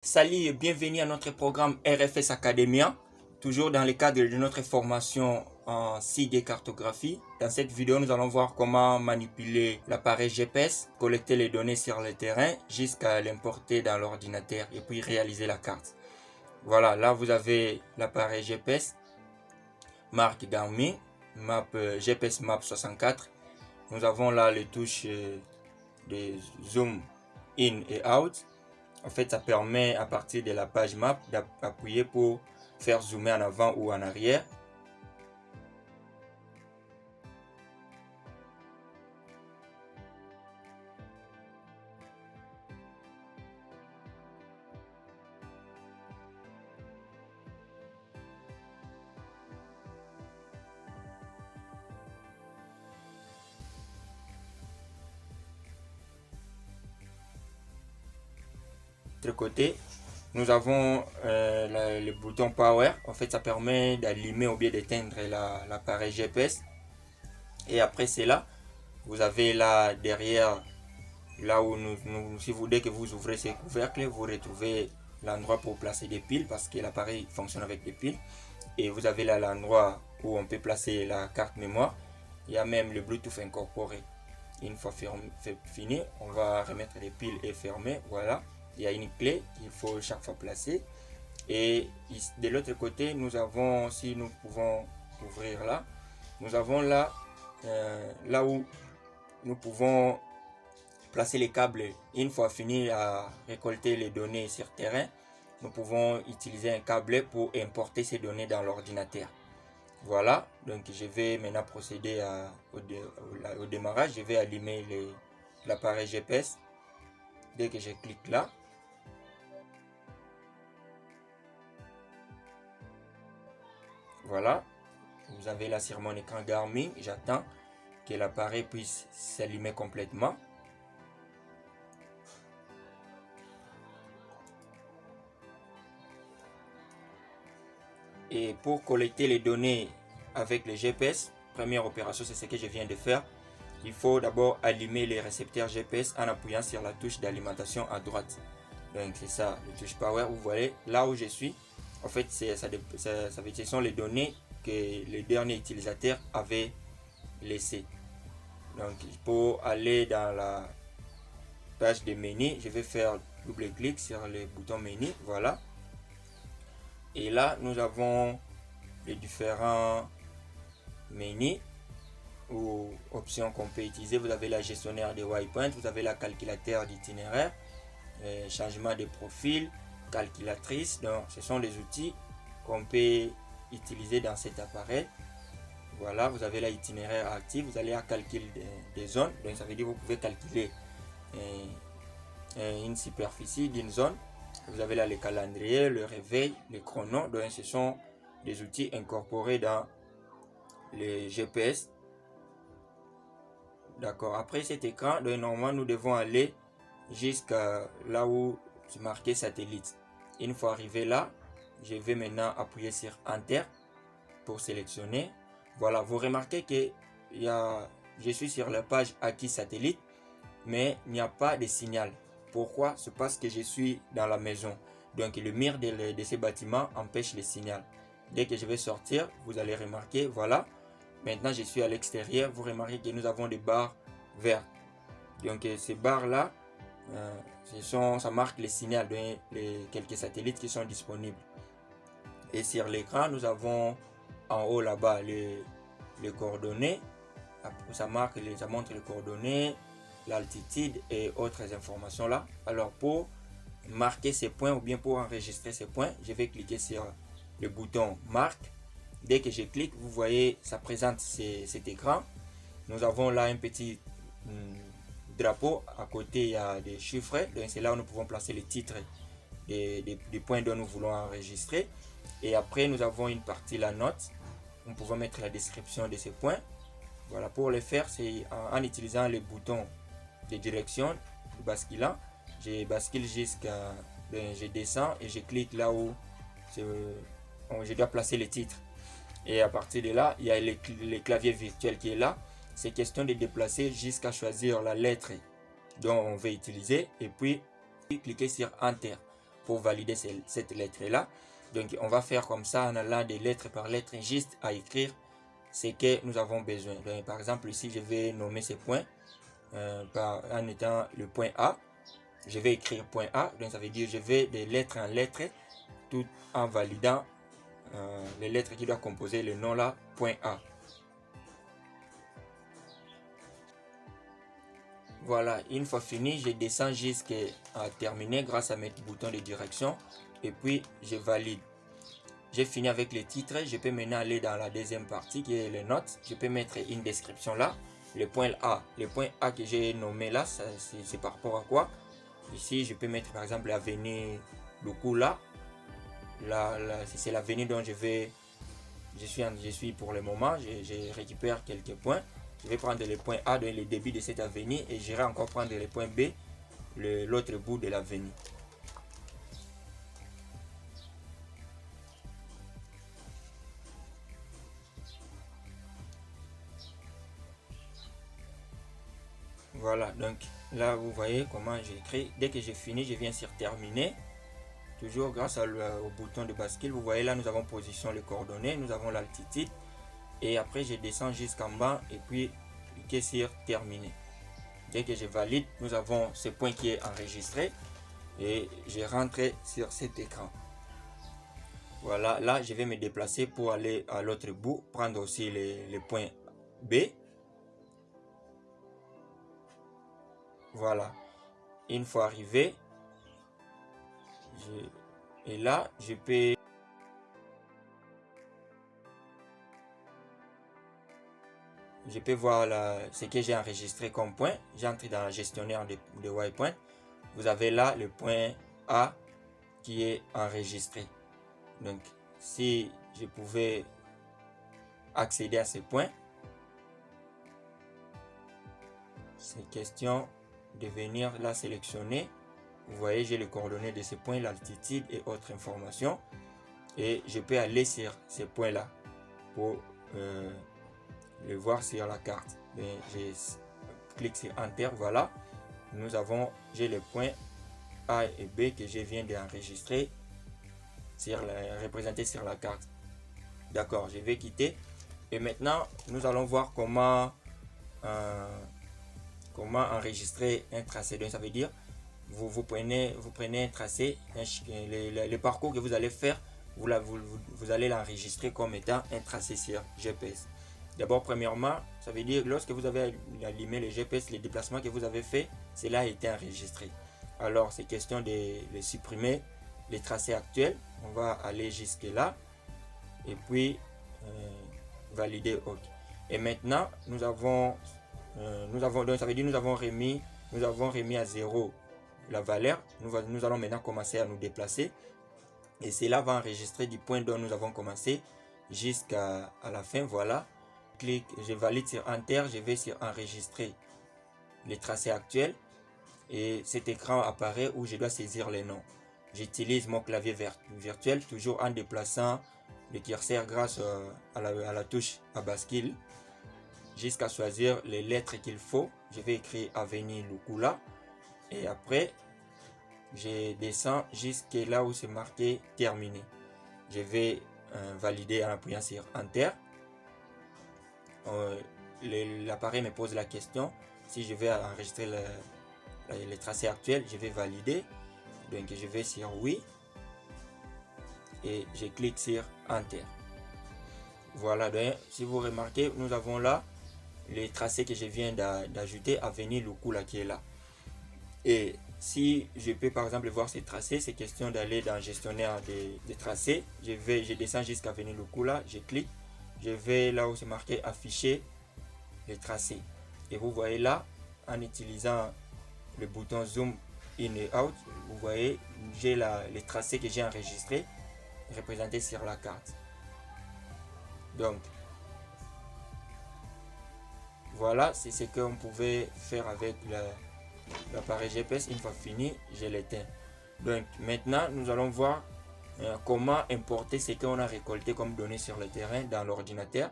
Salut et bienvenue à notre programme RFS Academia, toujours dans le cadre de notre formation en 6D cartographie. Dans cette vidéo, nous allons voir comment manipuler l'appareil GPS, collecter les données sur le terrain jusqu'à l'importer dans l'ordinateur et puis réaliser la carte. Voilà, là vous avez l'appareil GPS, marque Garmin, GPS Map 64. Nous avons là les touches de zoom in et out. En fait, ça permet à partir de la page map d'appuyer pour faire zoomer en avant ou en arrière. De l'autre côté, nous avons le bouton Power. En fait, ça permet d'allumer ou bien d'éteindre l'appareil GPS. Et après cela, vous avez là derrière, là où si vous dès que vous ouvrez ces couvercles, vous retrouvez l'endroit pour placer des piles parce que l'appareil fonctionne avec des piles. Et vous avez là l'endroit où on peut placer la carte mémoire. Il y a même le Bluetooth incorporé. Une fois fini, on va remettre les piles et fermer. Voilà. Il y a une clé qu'il faut chaque fois placer. Et de l'autre côté, nous avons, si nous pouvons ouvrir là, nous avons là, là où nous pouvons placer les câbles. Une fois fini à récolter les données sur terrain, nous pouvons utiliser un câble pour importer ces données dans l'ordinateur. Voilà, donc je vais maintenant procéder au démarrage. Je vais allumer l'appareil GPS. Dès que je clique là, voilà, vous avez là sur mon écran Garmin. J'attends que l'appareil puisse s'allumer complètement. Et pour collecter les données avec le GPS, première opération, c'est ce que je viens de faire. Il faut d'abord allumer les récepteurs GPS en appuyant sur la touche d'alimentation à droite. Donc c'est ça, la touche Power. Vous voyez là où je suis. En fait, ce sont les données que les derniers utilisateurs avaient laissées. Donc pour aller dans la page de menu, je vais faire double-clic sur le bouton menu. Voilà. Et là, nous avons les différents menus ou options qu'on peut utiliser. Vous avez la gestionnaire de waypoint, vous avez la calculateur d'itinéraire, changement de profil, calculatrice. Donc, ce sont les outils qu'on peut utiliser dans cet appareil. Voilà, vous avez l'itinéraire actif, vous allez à calcul des zones. Donc, ça veut dire que vous pouvez calculer une superficie d'une zone. Vous avez là le calendrier, le réveil, le chrono. Donc, ce sont des outils incorporés dans le GPS. D'accord. Après cet écran, donc, normalement, nous devons aller jusqu'à là où c'est marqué satellite. Une fois arrivé là, je vais maintenant appuyer sur Enter pour sélectionner. Voilà, vous remarquez que je suis sur la page acquis satellite, mais il n'y a pas de signal. Pourquoi? C'est parce que je suis dans la maison. Donc le mur de ces bâtiments empêche le signal. Dès que je vais sortir, vous allez remarquer, voilà. Maintenant je suis à l'extérieur, vous remarquez que nous avons des barres vertes. Donc ces barres là, ça marque les signaux de quelques satellites qui sont disponibles. Et sur l'écran, nous avons en haut là-bas les coordonnées. Ça montre les coordonnées, l'altitude et autres informations là. Alors pour marquer ces points ou bien pour enregistrer ces points, je vais cliquer sur le bouton marque. Dès que je clique, vous voyez, ça présente cet écran. Nous avons là un petit drapeau. À côté, il y a des chiffres. Donc c'est là où nous pouvons placer les titres des points dont nous voulons enregistrer. Et après, nous avons une partie, la note. Nous pouvons mettre la description de ces points. Voilà, pour le faire, c'est en utilisant les boutons de direction basculant. Je bascule jusqu'à, je descends et je clique là où je dois placer les titres. Et à partir de là, il y a le clavier virtuel qui est là. C'est question de déplacer jusqu'à choisir la lettre dont on veut utiliser et puis cliquer sur Enter. pour valider cette lettre-là. Donc on va faire comme ça en allant de lettre par lettre juste à écrire ce que nous avons besoin. Donc, par exemple ici je vais nommer ces points en étant le point A. Je vais écrire point A, donc ça veut dire je vais de lettre en lettre tout en validant les lettres qui doivent composer le nom là, point A. Voilà, une fois fini, je descends jusqu'à terminer grâce à mes boutons de direction et puis je valide. J'ai fini avec les titres, je peux maintenant aller dans la deuxième partie qui est les notes. Je peux mettre une description là, le point A que j'ai nommé là, c'est par rapport à quoi? Ici, je peux mettre par exemple l'avenue Lukula. Là, c'est l'avenue dont je suis pour le moment. Je récupère quelques points. Je vais prendre le point A, donc le début de cette avenue, et j'irai encore prendre le point B, l'autre bout de l'avenue. Voilà, donc là vous voyez comment j'écris. Dès que j'ai fini, je viens sur terminer. Toujours grâce au bouton de bascule, vous voyez là nous avons position, les coordonnées, nous avons l'altitude. Et après je descends jusqu'en bas et puis cliquer sur terminer. Dès que je valide, nous avons ce point qui est enregistré et je rentre sur cet écran. Voilà, là je vais me déplacer pour aller à l'autre bout, prendre aussi les points B. Voilà, une fois arrivé, et là je peux voir ce que j'ai enregistré comme point. J'entre dans le gestionnaire de waypoint. Vous avez là le point A qui est enregistré. Donc si je pouvais accéder à ce point, c'est question de venir là sélectionner. Vous voyez, j'ai les coordonnées de ce point, l'altitude et autres informations. Et je peux aller sur ces points là pour le voir sur la carte. Mais je clique sur Enter, voilà. J'ai les points A et B que je viens d'enregistrer représentés sur la carte. D'accord, je vais quitter. Et maintenant, nous allons voir comment enregistrer un tracé. Donc ça veut dire vous prenez un tracé, le parcours que vous allez faire, vous allez l'enregistrer comme étant un tracé sur GPS. D'abord, premièrement, ça veut dire lorsque vous avez allumé le GPS, les déplacements que vous avez fait, cela a été enregistré. Alors c'est question de supprimer les tracés actuels. On va aller jusque là et puis valider OK. Et maintenant nous avons donc ça veut dire nous avons remis à 0 la valeur. Nous allons maintenant commencer à nous déplacer et cela va enregistrer du point dont nous avons commencé jusqu'à la fin. Voilà, je valide sur Enter, je vais sur enregistrer les tracés actuels et cet écran apparaît où je dois saisir les noms. J'utilise mon clavier virtuel toujours en déplaçant le curseur grâce à la touche à bascule jusqu'à choisir les lettres qu'il faut. Je vais écrire Avenue Lukula et après je descends jusqu'à là où c'est marqué terminé. Je vais valider en appuyant sur Enter. L'appareil me pose la question si je vais enregistrer les tracés actuels. Je vais valider, donc je vais sur oui et je clique sur Enter. Voilà, donc si vous remarquez, nous avons là les tracés que je viens d'ajouter, Avenue Lukula qui est là. Et si je peux par exemple voir ces tracés, c'est question d'aller dans le gestionnaire des tracés. Je descends jusqu'à Avenue Lukula, je clique, je vais là où c'est marqué afficher les tracés. Et vous voyez là, en utilisant le bouton zoom in et out, vous voyez, j'ai les tracés que j'ai enregistrés représentés sur la carte. Donc voilà, c'est ce qu'on pouvait faire avec l'appareil GPS. Une fois fini, je l'éteins. Donc maintenant, nous allons voir comment importer ce qu'on a récolté comme données sur le terrain dans l'ordinateur.